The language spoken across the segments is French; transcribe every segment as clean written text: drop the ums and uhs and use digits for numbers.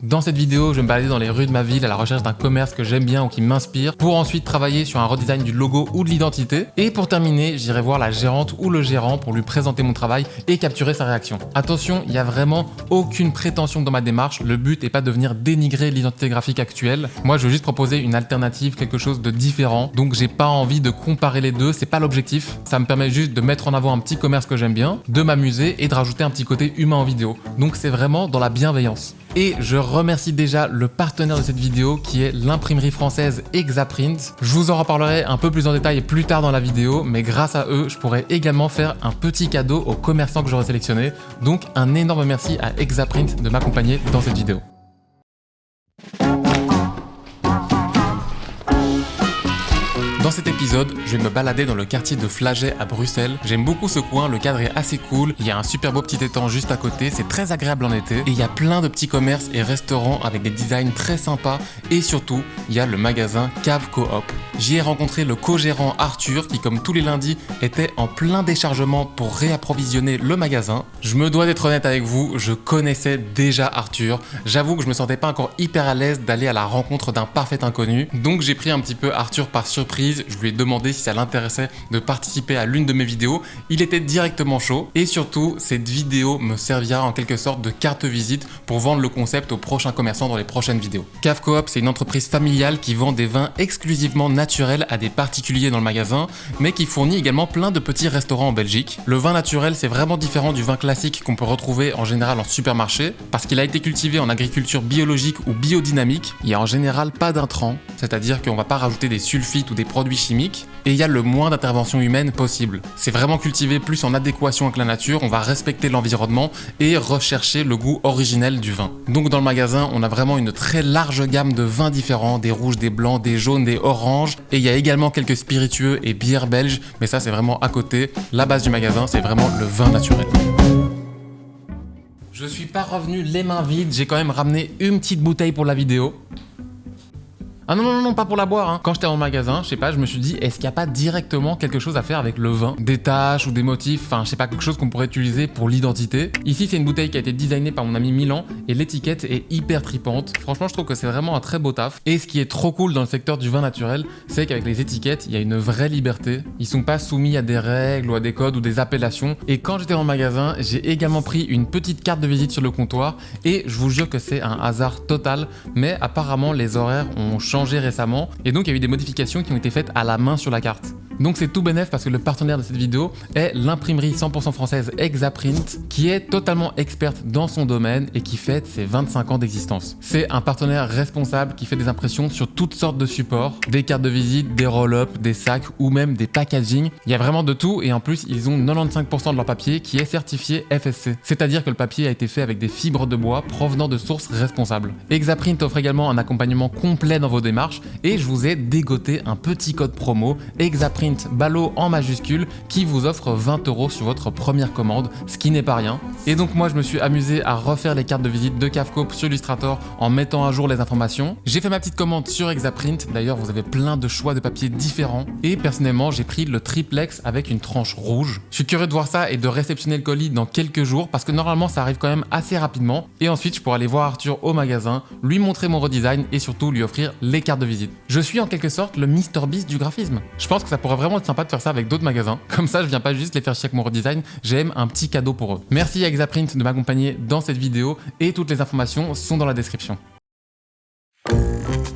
Dans cette vidéo, je vais me balader dans les rues de ma ville à la recherche d'un commerce que j'aime bien ou qui m'inspire pour ensuite travailler sur un redesign du logo ou de l'identité. Et pour terminer, j'irai voir la gérante ou le gérant pour lui présenter mon travail et capturer sa réaction. Attention, il n'y a vraiment aucune prétention dans ma démarche. Le but n'est pas de venir dénigrer l'identité graphique actuelle. Moi, je veux juste proposer une alternative, quelque chose de différent. Donc, j'ai pas envie de comparer les deux. C'est pas l'objectif. Ça me permet juste de mettre en avant un petit commerce que j'aime bien, de m'amuser et de rajouter un petit côté humain en vidéo. Donc, c'est vraiment dans la bienveillance. Et je remercie déjà le partenaire de cette vidéo qui est l'imprimerie française Exaprint. Je vous en reparlerai un peu plus en détail plus tard dans la vidéo, mais grâce à eux, je pourrais également faire un petit cadeau aux commerçants que j'aurais sélectionnés. Donc un énorme merci à Exaprint de m'accompagner dans cette vidéo. Dans cet épisode, je vais me balader dans le quartier de Flagey à Bruxelles. J'aime beaucoup ce coin, le cadre est assez cool, il y a un super beau petit étang juste à côté, c'est très agréable en été et il y a plein de petits commerces et restaurants avec des designs très sympas et surtout, il y a le magasin Cave Coop. J'y ai rencontré le co-gérant Arthur qui, comme tous les lundis, était en plein déchargement pour réapprovisionner le magasin. Je me dois d'être honnête avec vous, je connaissais déjà Arthur. J'avoue que je me sentais pas encore hyper à l'aise d'aller à la rencontre d'un parfait inconnu, donc j'ai pris un petit peu Arthur par surprise. Je lui ai demandé si ça l'intéressait de participer à l'une de mes vidéos. Il était directement chaud et surtout, cette vidéo me servira en quelque sorte de carte visite pour vendre le concept aux prochains commerçants dans les prochaines vidéos. Cave Coop, c'est une entreprise familiale qui vend des vins exclusivement naturels à des particuliers dans le magasin, mais qui fournit également plein de petits restaurants en Belgique. Le vin naturel, c'est vraiment différent du vin classique qu'on peut retrouver en général en supermarché, parce qu'il a été cultivé en agriculture biologique ou biodynamique. Il n'y a en général pas d'intrants, c'est-à-dire qu'on ne va pas rajouter des sulfites ou des produits chimiques, et il y a le moins d'intervention humaine possible. C'est vraiment cultivé plus en adéquation avec la nature, on va respecter l'environnement et rechercher le goût originel du vin. Donc dans le magasin, on a vraiment une très large gamme de vins différents, des rouges, des blancs, des jaunes, des oranges, et il y a également quelques spiritueux et bières belges, mais ça c'est vraiment à côté. La base du magasin, c'est vraiment le vin naturel. Je suis pas revenu les mains vides, j'ai quand même ramené une petite bouteille pour la vidéo. Ah non, pas pour la boire, hein. Quand j'étais en magasin, je sais pas, je me suis dit, est-ce qu'il n'y a pas directement quelque chose à faire avec le vin? Des taches ou des motifs, enfin, je sais pas, quelque chose qu'on pourrait utiliser pour l'identité. Ici, c'est une bouteille qui a été designée par mon ami Milan et l'étiquette est hyper tripante. Franchement, je trouve que c'est vraiment un très beau taf. Et ce qui est trop cool dans le secteur du vin naturel, c'est qu'avec les étiquettes, il y a une vraie liberté. Ils sont pas soumis à des règles ou à des codes ou des appellations. Et quand j'étais en magasin, j'ai également pris une petite carte de visite sur le comptoir et je vous jure que c'est un hasard total, mais apparemment, les horaires ont changé récemment et donc il y a eu des modifications qui ont été faites à la main sur la carte. Donc c'est tout bénef parce que le partenaire de cette vidéo est l'imprimerie 100% française Exaprint qui est totalement experte dans son domaine et qui fête ses 25 ans d'existence. C'est un partenaire responsable qui fait des impressions sur toutes sortes de supports, des cartes de visite, des roll-up, des sacs ou même des packaging. Il y a vraiment de tout et en plus ils ont 95% de leur papier qui est certifié FSC. C'est-à-dire que le papier a été fait avec des fibres de bois provenant de sources responsables. Exaprint offre également un accompagnement complet dans vos démarches et je vous ai dégoté un petit code promo Exaprint Ballot en majuscule qui vous offre 20 € sur votre première commande, ce qui n'est pas rien. Et donc moi je me suis amusé à refaire les cartes de visite de Cave Coop sur Illustrator en mettant à jour les informations. J'ai fait ma petite commande sur Exaprint, d'ailleurs vous avez plein de choix de papier différents et personnellement j'ai pris le triplex avec une tranche rouge. Je suis curieux de voir ça et de réceptionner le colis dans quelques jours parce que normalement ça arrive quand même assez rapidement et ensuite je pourrai aller voir Arthur au magasin, lui montrer mon redesign et surtout lui offrir les cartes de visite. Je suis en quelque sorte le MrBeast du graphisme. Je pense que ça pourrait vraiment être sympa de faire ça avec d'autres magasins. Comme ça, je viens pas juste les faire chier avec mon redesign, j'aime un petit cadeau pour eux. Merci à Exaprint de m'accompagner dans cette vidéo et toutes les informations sont dans la description.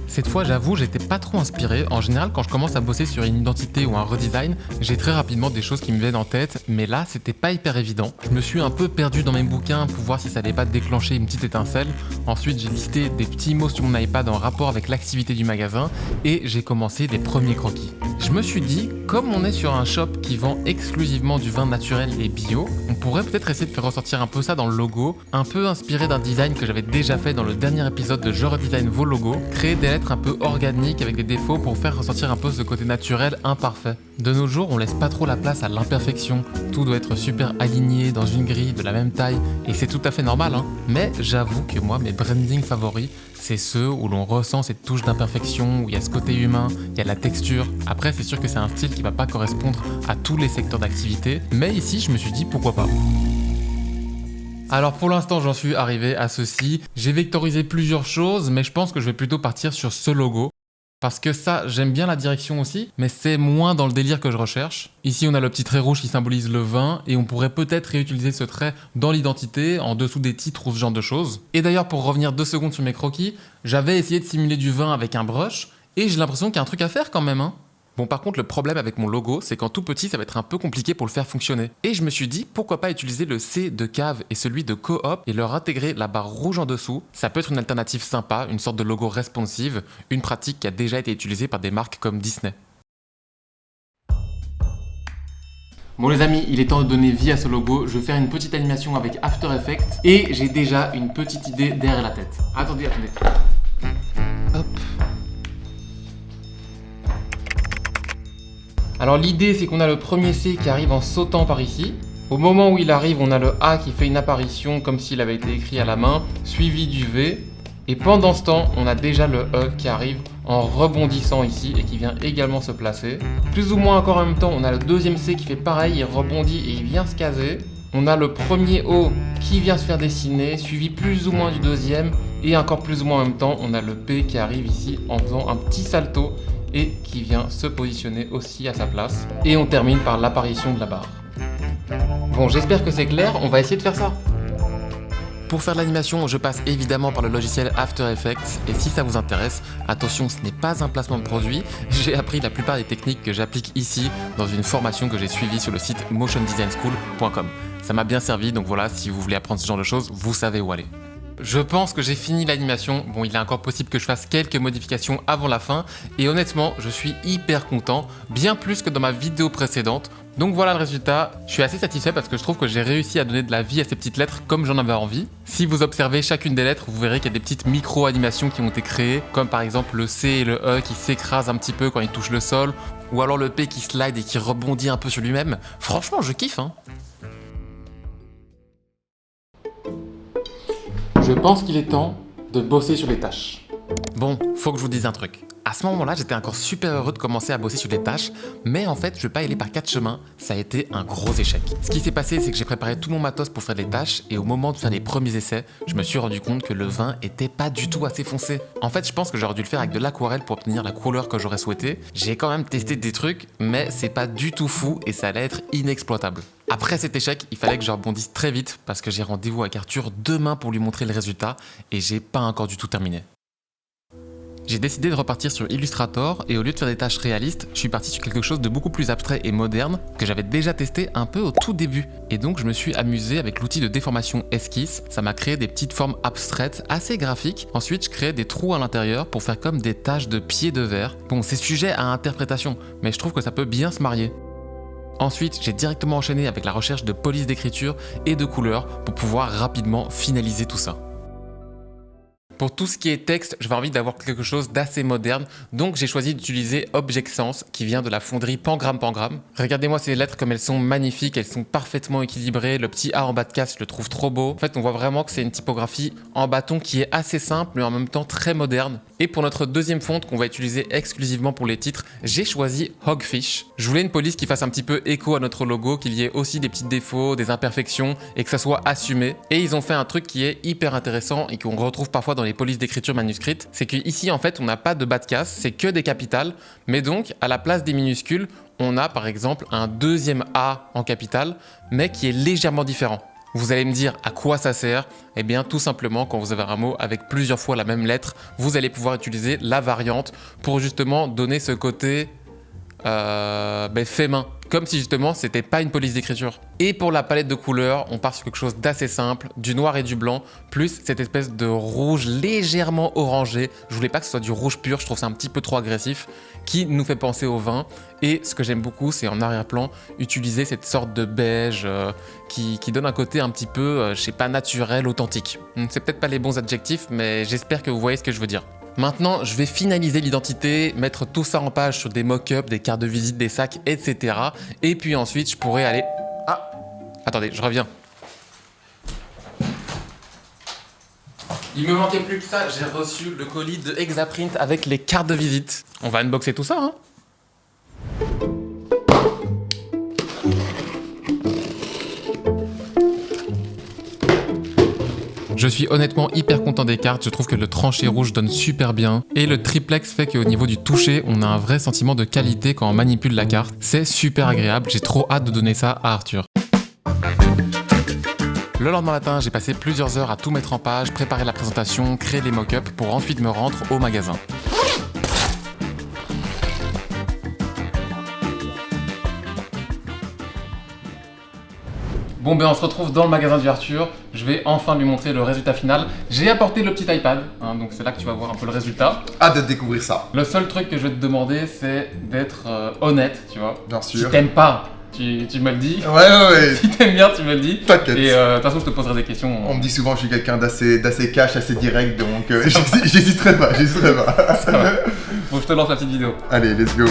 Cette fois, j'avoue, j'étais pas trop inspiré. En général, quand je commence à bosser sur une identité ou un redesign, j'ai très rapidement des choses qui me viennent en tête, mais là, c'était pas hyper évident. Je me suis un peu perdu dans mes bouquins pour voir si ça allait pas déclencher une petite étincelle. Ensuite, j'ai listé des petits mots sur mon iPad en rapport avec l'activité du magasin et j'ai commencé les premiers croquis. Je me suis dit, comme on est sur un shop qui vend exclusivement du vin naturel et bio, on pourrait peut-être essayer de faire ressortir un peu ça dans le logo, un peu inspiré d'un design que j'avais déjà fait dans le dernier épisode de Je redesign vos logos, créer des lettres un peu organiques avec des défauts pour faire ressortir un peu ce côté naturel imparfait. De nos jours, on laisse pas trop la place à l'imperfection, tout doit être super aligné dans une grille de la même taille et c'est tout à fait normal, hein. Mais j'avoue que moi, mes brandings favoris, c'est ceux où l'on ressent cette touche d'imperfection, où il y a ce côté humain, il y a la texture. Après, c'est sûr que c'est un style qui va pas correspondre. correspondre à tous les secteurs d'activité. Mais ici, je me suis dit pourquoi pas. Alors pour l'instant, j'en suis arrivé à ceci. J'ai vectorisé plusieurs choses, mais je pense que je vais plutôt partir sur ce logo. Parce que ça, j'aime bien la direction aussi, mais c'est moins dans le délire que je recherche. Ici, on a le petit trait rouge qui symbolise le vin, et on pourrait peut-être réutiliser ce trait dans l'identité, en dessous des titres ou ce genre de choses. Et d'ailleurs, pour revenir 2 secondes sur mes croquis, j'avais essayé de simuler du vin avec un brush, et j'ai l'impression qu'il y a un truc à faire quand même, hein. Bon, par contre, le problème avec mon logo, c'est qu'en tout petit, ça va être un peu compliqué pour le faire fonctionner. Et je me suis dit, pourquoi pas utiliser le C de cave et celui de coop et leur intégrer la barre rouge en dessous. Ça peut être une alternative sympa, une sorte de logo responsive, une pratique qui a déjà été utilisée par des marques comme Disney. Bon les amis, il est temps de donner vie à ce logo. Je vais faire une petite animation avec After Effects et j'ai déjà une petite idée derrière la tête. Attendez. Hop. Alors l'idée c'est qu'on a le premier C qui arrive en sautant par ici. Au moment où il arrive, on a le A qui fait une apparition comme s'il avait été écrit à la main, suivi du V. Et pendant ce temps, on a déjà le E qui arrive en rebondissant ici et qui vient également se placer. Plus ou moins encore en même temps, on a le deuxième C qui fait pareil, il rebondit et il vient se caser. On a le premier O qui vient se faire dessiner, suivi plus ou moins du deuxième. Et encore plus ou moins en même temps, on a le P qui arrive ici en faisant un petit salto et qui vient se positionner aussi à sa place. Et on termine par l'apparition de la barre. Bon, j'espère que c'est clair, on va essayer de faire ça. Pour faire l'animation, je passe évidemment par le logiciel After Effects et si ça vous intéresse, attention, ce n'est pas un placement de produit, j'ai appris la plupart des techniques que j'applique ici dans une formation que j'ai suivie sur le site motiondesignschool.com. Ça m'a bien servi, donc voilà, si vous voulez apprendre ce genre de choses, vous savez où aller. Je pense que j'ai fini l'animation. Bon, il est encore possible que je fasse quelques modifications avant la fin. Et honnêtement, je suis hyper content, bien plus que dans ma vidéo précédente. Donc voilà le résultat. Je suis assez satisfait parce que je trouve que j'ai réussi à donner de la vie à ces petites lettres comme j'en avais envie. Si vous observez chacune des lettres, vous verrez qu'il y a des petites micro-animations qui ont été créées, comme par exemple le C et le E qui s'écrasent un petit peu quand ils touchent le sol, ou alors le P qui slide et qui rebondit un peu sur lui-même. Franchement, je kiffe, hein. Je pense qu'il est temps de bosser sur les tâches. Bon, faut que je vous dise un truc. À ce moment-là, j'étais encore super heureux de commencer à bosser sur les tâches, mais en fait, je vais pas y aller par 4 chemins, ça a été un gros échec. Ce qui s'est passé, c'est que j'ai préparé tout mon matos pour faire les tâches, et au moment de faire les premiers essais, je me suis rendu compte que le vin était pas du tout assez foncé. En fait, je pense que j'aurais dû le faire avec de l'aquarelle pour obtenir la couleur que j'aurais souhaité. J'ai quand même testé des trucs, mais c'est pas du tout fou, et ça allait être inexploitable. Après cet échec, il fallait que je rebondisse très vite, parce que j'ai rendez-vous avec Arthur demain pour lui montrer le résultat, et j'ai pas encore du tout terminé. J'ai décidé de repartir sur Illustrator et au lieu de faire des tâches réalistes, je suis parti sur quelque chose de beaucoup plus abstrait et moderne que j'avais déjà testé un peu au tout début. Et donc je me suis amusé avec l'outil de déformation Esquisse, ça m'a créé des petites formes abstraites assez graphiques. Ensuite je créais des trous à l'intérieur pour faire comme des taches de pieds de verre. Bon, c'est sujet à interprétation, mais je trouve que ça peut bien se marier. Ensuite, j'ai directement enchaîné avec la recherche de police d'écriture et de couleurs pour pouvoir rapidement finaliser tout ça. Pour tout ce qui est texte, j'avais envie d'avoir quelque chose d'assez moderne, donc j'ai choisi d'utiliser Object Sense qui vient de la fonderie Pangram. Regardez-moi ces lettres comme elles sont magnifiques, elles sont parfaitement équilibrées, le petit A en bas de case, je le trouve trop beau. En fait, on voit vraiment que c'est une typographie en bâton qui est assez simple mais en même temps très moderne. Et pour notre deuxième fonte qu'on va utiliser exclusivement pour les titres, j'ai choisi Hogfish. Je voulais une police qui fasse un petit peu écho à notre logo, qu'il y ait aussi des petits défauts, des imperfections et que ça soit assumé. Et ils ont fait un truc qui est hyper intéressant et qu'on retrouve parfois dans les polices d'écriture manuscrite, c'est qu'ici en fait on n'a pas de bas de case, c'est que des capitales, mais donc à la place des minuscules, on a par exemple un deuxième A en capitale, mais qui est légèrement différent. Vous allez me dire à quoi ça sert? Eh bien tout simplement quand vous avez un mot avec plusieurs fois la même lettre, vous allez pouvoir utiliser la variante pour justement donner ce côté fait main. Comme si justement c'était pas une police d'écriture. Et pour la palette de couleurs, on part sur quelque chose d'assez simple, du noir et du blanc, plus cette espèce de rouge légèrement orangé. Je voulais pas que ce soit du rouge pur, je trouve ça un petit peu trop agressif, qui nous fait penser au vin. Et ce que j'aime beaucoup, c'est en arrière-plan, utiliser cette sorte de beige qui donne un côté un petit peu, je sais pas, naturel, authentique. C'est peut-être pas les bons adjectifs, mais j'espère que vous voyez ce que je veux dire. Maintenant, je vais finaliser l'identité, mettre tout ça en page sur des mock-ups, des cartes de visite, des sacs, etc. Et puis ensuite, je pourrais aller... Ah! Attendez, je reviens. Il me manquait plus que ça, j'ai reçu le colis de Exaprint avec les cartes de visite. On va unboxer tout ça, hein? Je suis honnêtement hyper content des cartes, je trouve que le tranché rouge donne super bien. Et le triplex fait qu'au niveau du toucher, on a un vrai sentiment de qualité quand on manipule la carte. C'est super agréable, j'ai trop hâte de donner ça à Arthur. Le lendemain matin, j'ai passé plusieurs heures à tout mettre en page, préparer la présentation, créer les mock-ups pour ensuite me rendre au magasin. Bon ben on se retrouve dans le magasin du Arthur, je vais enfin lui montrer le résultat final. J'ai apporté le petit iPad, hein, donc c'est là que tu vas voir un peu le résultat. Hâte de découvrir ça. Le seul truc que je vais te demander, c'est d'être honnête, tu vois. Bien sûr. Si t'aimes pas, tu me le dis. Ouais. Si t'aimes bien, tu me le dis. T'inquiète. Et de toute façon, je te poserai des questions. On me dit souvent que je suis quelqu'un d'assez cash, assez direct, donc j'hésiterai pas. Ça va. Bon, je te lance la petite vidéo. Allez, let's go.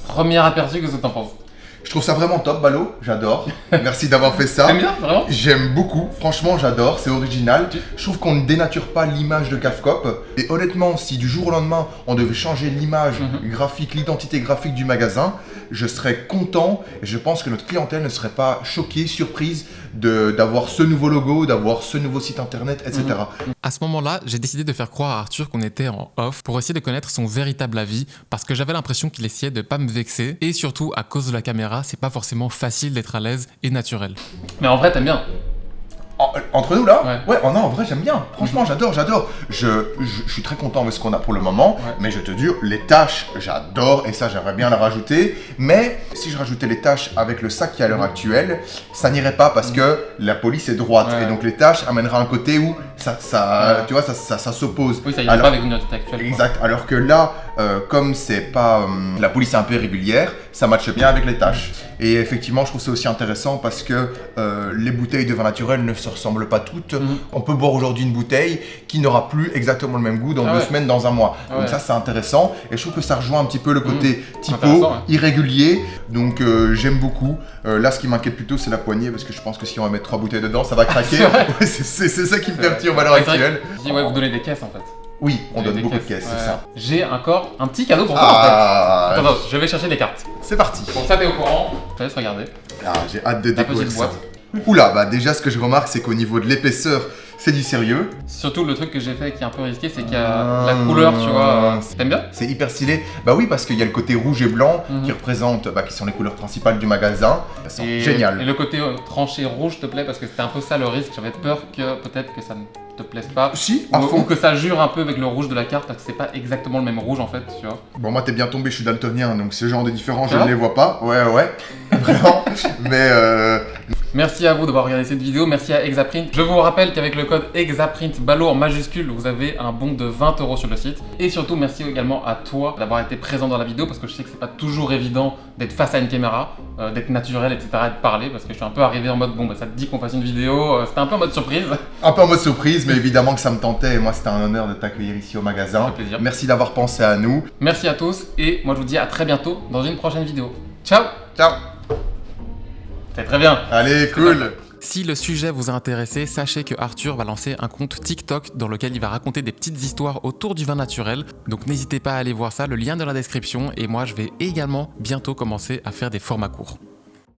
Premier aperçu, qu'est-ce que t'en penses? Je trouve ça vraiment top, Balo. J'adore. Merci d'avoir fait ça. T'aimes bien, vraiment? J'aime beaucoup. Franchement, j'adore. C'est original. Je trouve qu'on ne dénature pas l'image de Cafcop. Et honnêtement, si du jour au lendemain, on devait changer l'image graphique, l'identité graphique du magasin, je serais content. Et je pense que notre clientèle ne serait pas choquée, surprise d'avoir ce nouveau logo, d'avoir ce nouveau site internet, etc. À ce moment-là, j'ai décidé de faire croire à Arthur qu'on était en off pour essayer de connaître son véritable avis parce que j'avais l'impression qu'il essayait de pas me vexer et surtout à cause de la caméra, c'est pas forcément facile d'être à l'aise et naturel. Mais en vrai, t'aimes bien? Entre nous là? Ouais. Oh non, en vrai j'aime bien. Franchement, j'adore. Je suis très content avec ce qu'on a pour le moment. Ouais. Mais je te dis, les tâches, j'adore. Et ça, j'aimerais bien la rajouter. Mais si je rajoutais les tâches avec le sac qui est à l'heure actuelle, ça n'irait pas parce que la police est droite. Ouais. Et donc les tâches amèneraient un côté où tu vois, ça s'oppose. Oui, ça irait pas avec une identité actuelle. Exact. Alors que là, comme c'est pas la police est un peu irrégulière, ça matche bien avec les tâches. Et effectivement, je trouve ça aussi intéressant parce que les bouteilles de vin naturel ne se ressemblent pas toutes. On peut boire aujourd'hui une bouteille qui n'aura plus exactement le même goût dans 2 semaines, dans un mois. Donc ça, c'est intéressant. Et je trouve que ça rejoint un petit peu le côté typo, irrégulier. Donc j'aime beaucoup. Là, ce qui m'inquiète plutôt, c'est la poignée parce que je pense que si on va mettre 3 bouteilles dedans, ça va craquer. C'est ça qui me perturbe à l'heure actuelle. Je dis, ouais, vous donnez des caisses en fait. Oui, on donne beaucoup de caisses, c'est ça. J'ai encore un petit cadeau pour toi en fait. Attends, je vais chercher les cartes. C'est parti. Bon, ça t'es au courant. Je te laisse regarder. J'ai hâte de découvrir petite ça. boîte. Oula, bah déjà ce que je remarque, c'est qu'au niveau de l'épaisseur, c'est du sérieux. Surtout le truc que j'ai fait qui est un peu risqué, c'est qu'il y a la couleur, tu vois. T'aimes bien? C'est hyper stylé. Bah oui, parce qu'il y a le côté rouge et blanc qui représentent, qui sont les couleurs principales du magasin. Ça sent génial. Et le côté tranché rouge te plaît parce que c'était un peu ça le risque. J'avais peur que peut-être que ça ne te plaise pas. Si, à fond. Ou que ça jure un peu avec le rouge de la carte parce que c'est pas exactement le même rouge en fait, tu vois. Bon, moi t'es bien tombé, je suis daltonien, donc ce genre de différence, je ne les vois pas. Ouais, vraiment. Mais Merci à vous d'avoir regardé cette vidéo, merci à Exaprint. Je vous rappelle qu'avec le code Exaprint Balo en majuscule, vous avez un bon de 20 € sur le site. Et surtout, merci également à toi d'avoir été présent dans la vidéo parce que je sais que c'est pas toujours évident d'être face à une caméra, d'être naturel, etc. et de parler parce que je suis un peu arrivé en mode bon, bah ça te dit qu'on fasse une vidéo, c'était un peu en mode surprise. Un peu en mode surprise, mais évidemment que ça me tentait et moi c'était un honneur de t'accueillir ici au magasin. Ça fait plaisir. Merci d'avoir pensé à nous. Merci à tous et moi je vous dis à très bientôt dans une prochaine vidéo. Ciao! Ciao. C'est très bien. Allez, cool. Si le sujet vous a intéressé, sachez que Arthur va lancer un compte TikTok dans lequel il va raconter des petites histoires autour du vin naturel. Donc n'hésitez pas à aller voir ça, le lien dans la description. Et moi, je vais également bientôt commencer à faire des formats courts.